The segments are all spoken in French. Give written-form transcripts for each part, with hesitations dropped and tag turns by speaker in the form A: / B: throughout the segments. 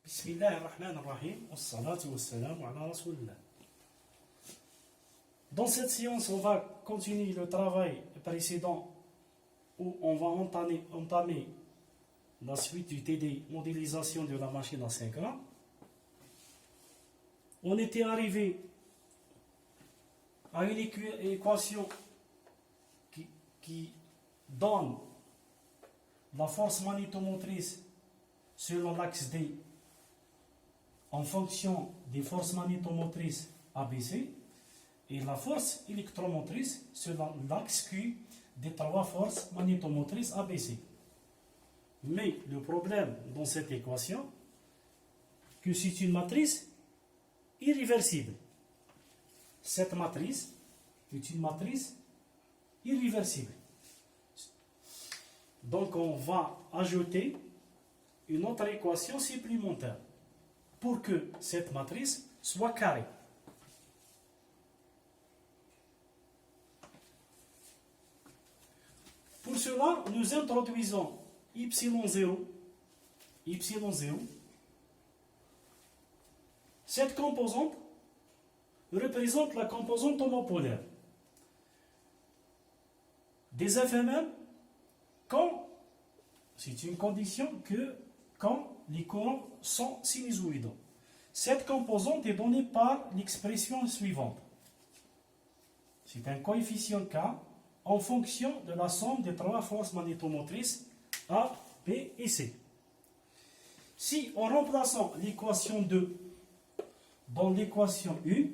A: Bismillah ar-Rahman ar-Rahim, wassalatu wassalamu ala Rasulillah. Dans cette séance, on va continuer le travail précédent où on va entamer la suite du TD, modélisation de la machine à 5 ans. On était arrivé à une équation qui donne la force magnétomotrice selon l'axe D en fonction des forces magnétomotrices ABC et la force électromotrice selon l'axe Q des trois forces magnétomotrices ABC. Mais le problème dans cette équation, que c'est une matrice irréversible. Cette matrice est une matrice irréversible. Donc on va ajouter une autre équation supplémentaire pour que cette matrice soit carrée. Pour cela, nous introduisons y0. Cette composante représente la composante homopolaire des FMM c'est une condition quand les courants sont sinusoïdaux. Cette composante est donnée par l'expression suivante. C'est un coefficient K en fonction de la somme des trois forces magnétomotrices A, B et C. Si en remplaçant l'équation 2 dans l'équation 1,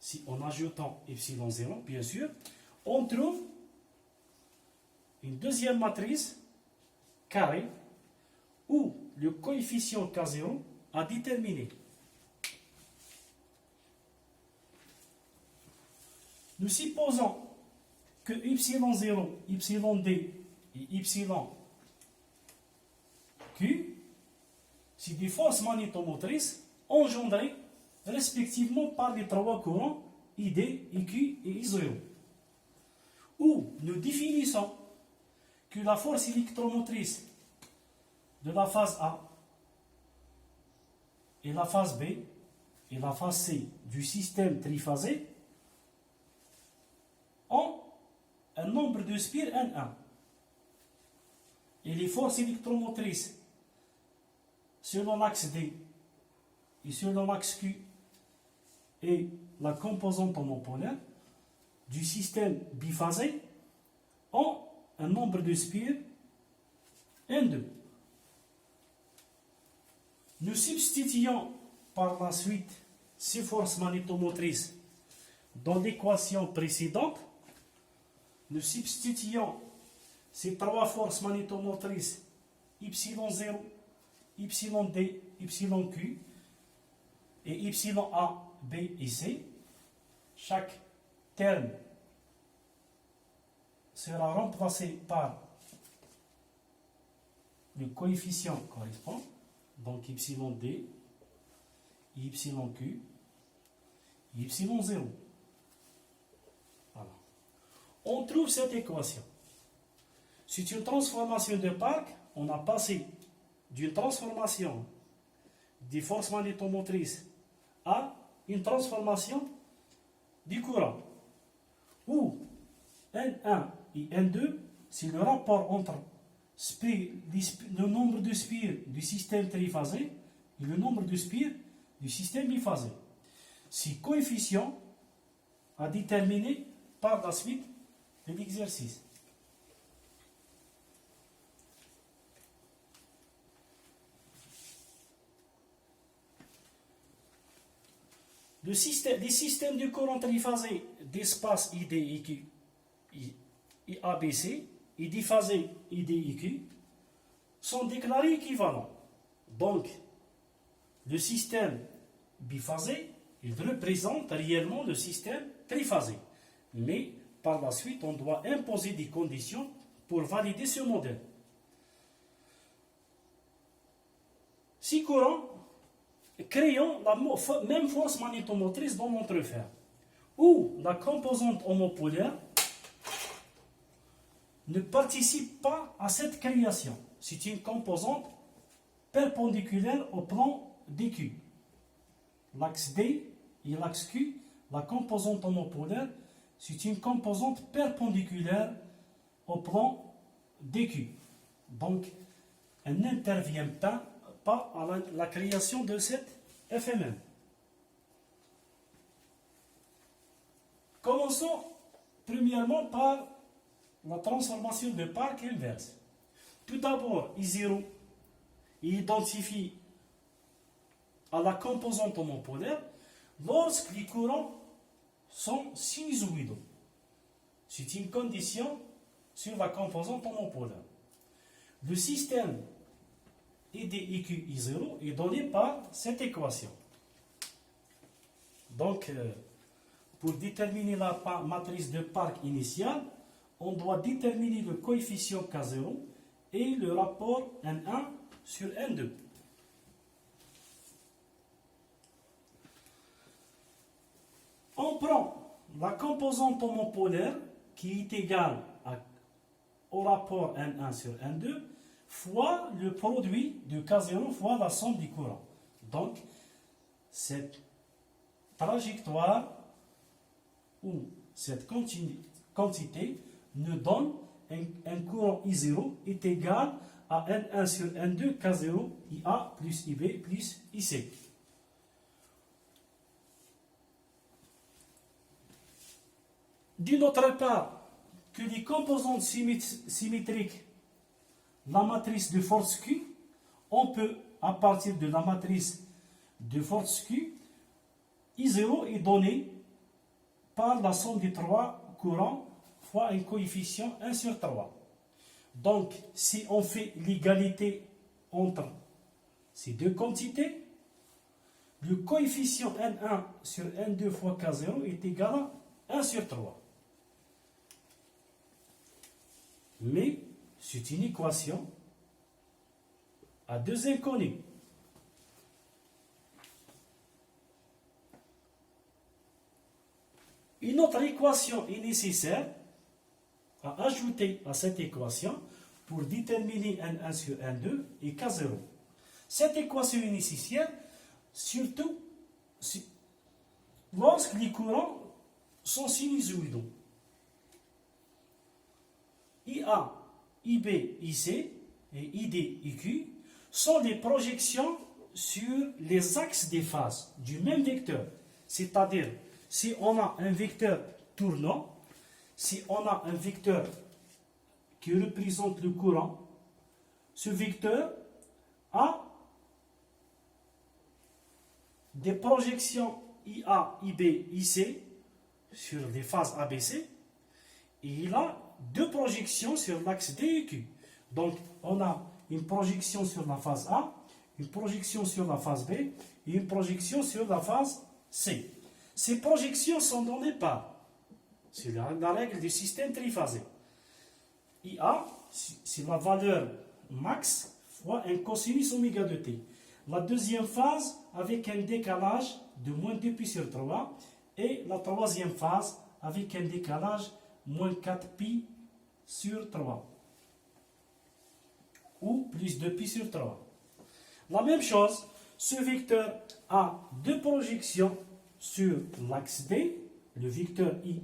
A: si en ajoutant y0, bien sûr, on trouve une deuxième matrice carrée où le coefficient K0 a déterminé. Nous supposons que y0, yD et yQ, c'est des forces magnétomotrices engendrées respectivement par les trois courants ID, IQ et I0. Où nous définissons que la force électromotrice de la phase A et la phase B et la phase C du système triphasé ont un nombre de spires N1. Et les forces électromotrices selon l'axe D et selon l'axe Q et la composante homopolaire du système biphasé ont un nombre de spires N2. Nous substituons par la suite ces forces magnétomotrices dans l'équation précédente. Nous substituons ces trois forces magnétomotrices y0, yd, yq et ya, b et c. Chaque terme sera remplacé par le coefficient correspondant, donc yd, yq, y0. Voilà. On trouve cette équation. C'est une transformation de Park. On a passé d'une transformation des forces magnétomotrices à une transformation du courant, où N1 et N2, c'est le rapport entre le nombre de spires du système triphasé et le nombre de spires du système biphasé. Ces coefficients à déterminer par la suite de l'exercice. Les systèmes de courant triphasé d'espace ID, IQ et ABC et diphasé ID, IQ sont déclarés équivalents. Donc, le système biphasé, il représente réellement le système triphasé. Mais par la suite, on doit imposer des conditions pour valider ce modèle. Ces courants créant la même force magnétomotrice dans notre fer, où la composante homopolaire ne participe pas à cette création. C'est une composante perpendiculaire au plan DQ. L'axe D et l'axe Q, la composante homopolaire, c'est une composante perpendiculaire au plan DQ. Donc, elle n'intervient pas à la création de cette FMM. Commençons premièrement par la transformation de Park inverse. Tout d'abord, I0 identifie à la composante homopolaire lorsque les courants sont sinusoïdaux. C'est une condition sur la composante homopolaire. Le système ED/EQ I0 est donné par cette équation. Donc, pour déterminer la matrice de Park initiale, on doit déterminer le coefficient K0 et le rapport N1 sur N2. On prend la composante homopolaire qui est égale au rapport N1 sur N2 fois le produit de K0 fois la somme du courant. Donc, cette trajectoire ou cette quantité nous donne un courant I0 est égal à N1 sur N2 K0 IA plus IB plus IC. D'une autre part, que les composantes symétriques, la matrice de force Q, on peut, à partir de la matrice de force Q, I0 est donné par la somme des trois courants fois un coefficient 1 sur 3. Donc, si on fait l'égalité entre ces deux quantités, le coefficient N1 sur N2 fois K0 est égal à 1 sur 3. Mais c'est une équation à deux inconnus. Une autre équation est nécessaire à ajouter à cette équation pour déterminer N1 sur N2 et K0. Cette équation est nécessaire surtout lorsque les courants sont sinusoïdaux. IA, IB, IC et ID, IQ sont des projections sur les axes des phases du même vecteur. C'est-à-dire, si on a un vecteur tournant, si on a un vecteur qui représente le courant, ce vecteur a des projections IA, IB, IC sur les phases ABC et il a deux projections sur l'axe D et Q. Donc, on a une projection sur la phase A, une projection sur la phase B et une projection sur la phase C. Ces projections sont données par, c'est la règle du système triphasé. IA, c'est la valeur max fois un cosinus oméga de t. La deuxième phase avec un décalage de moins 2pi sur 3 et la troisième phase avec un décalage moins 4pi sur 3 ou plus 2pi sur 3. La même chose, ce vecteur a deux projections sur l'axe D, le vecteur I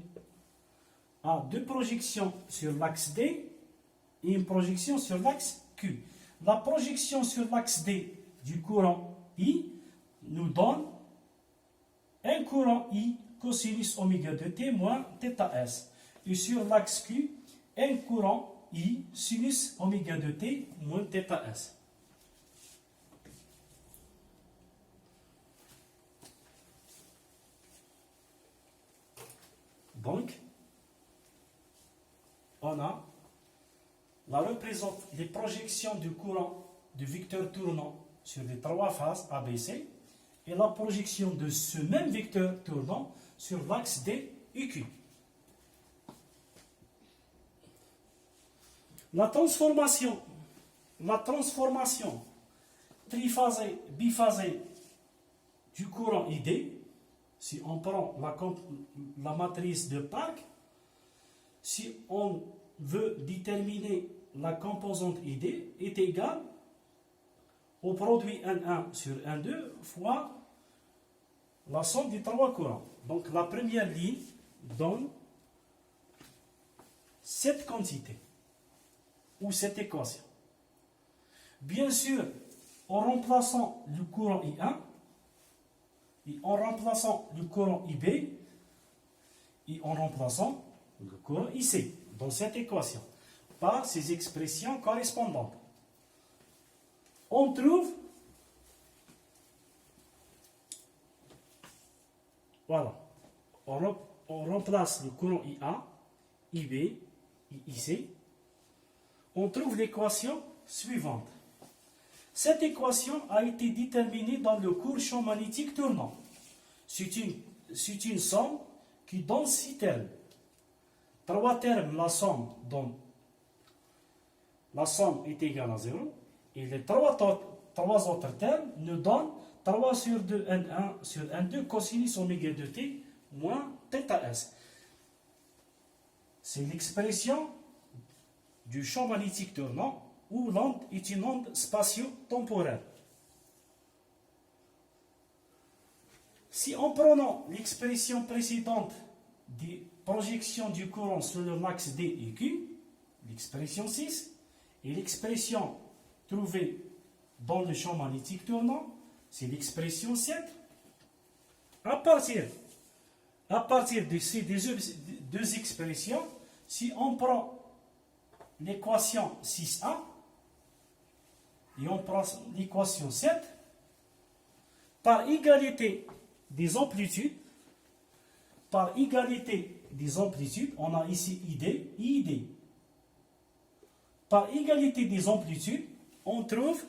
A: a deux projections sur l'axe D et une projection sur l'axe Q. La projection sur l'axe D du courant I nous donne un courant I cosinus oméga de t moins θs. Et sur l'axe Q, un courant I sinus oméga de t moins θs. Donc, on a les projections du courant du vecteur tournant sur les trois phases ABC et la projection de ce même vecteur tournant sur l'axe D et Q. La transformation triphasée, biphasée du courant ID, si on prend la matrice de Park, si on veut déterminer la composante ID, est égale au produit N1 sur N2 fois la somme des trois courants. Donc la première ligne donne cette quantité ou cette équation. Bien sûr, en remplaçant le courant I1 et en remplaçant le courant IB et en remplaçant le courant IC dans cette équation par ces expressions correspondantes, on trouve, voilà, on remplace le courant IA, IB et IC, on trouve l'équation suivante. Cette équation a été déterminée dans le cours champ magnétique tournant. C'est une somme qui donne 6 termes. 3 termes, la somme est égale à 0. Et les 3 autres termes nous donnent 3 sur 2 N1 sur N2 cosinus oméga de t moins θ s. C'est l'expression du champ magnétique tournant où l'onde est une onde spatio-temporelle. Si en prenant l'expression précédente des projections du courant sur le axe D et Q, l'expression 6, et l'expression trouvée dans le champ magnétique tournant, c'est l'expression 7, à partir de ces deux expressions, si on prend l'équation 6a, et on prend l'équation 7, par égalité des amplitudes, on a ici ID et ID. Par égalité des amplitudes, on trouve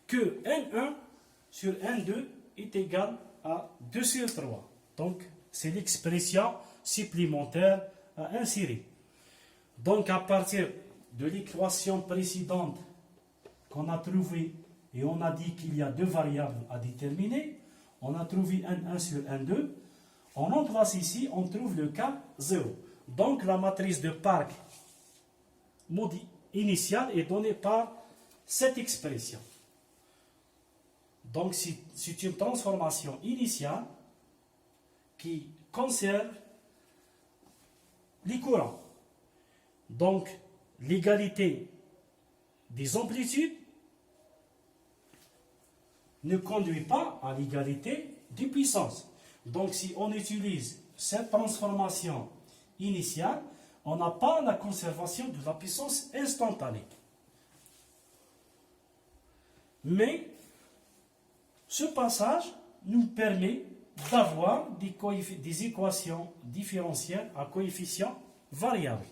A: que N1 sur N2 est égal à 2 sur 3. Donc, c'est l'expression supplémentaire à insérer. Donc, à partir de l'équation précédente qu'on a trouvée, et on a dit qu'il y a 2 variables à déterminer, on a trouvé N1 sur N2, on remplace ici, on trouve le cas 0. Donc, la matrice de Park initiale est donnée par cette expression. Donc, c'est une transformation initiale qui conserve les courants. Donc, l'égalité des amplitudes ne conduit pas à l'égalité des puissances. Donc, si on utilise cette transformation initiale, on n'a pas la conservation de la puissance instantanée. Mais ce passage nous permet d'avoir des équations différentielles à coefficients variables.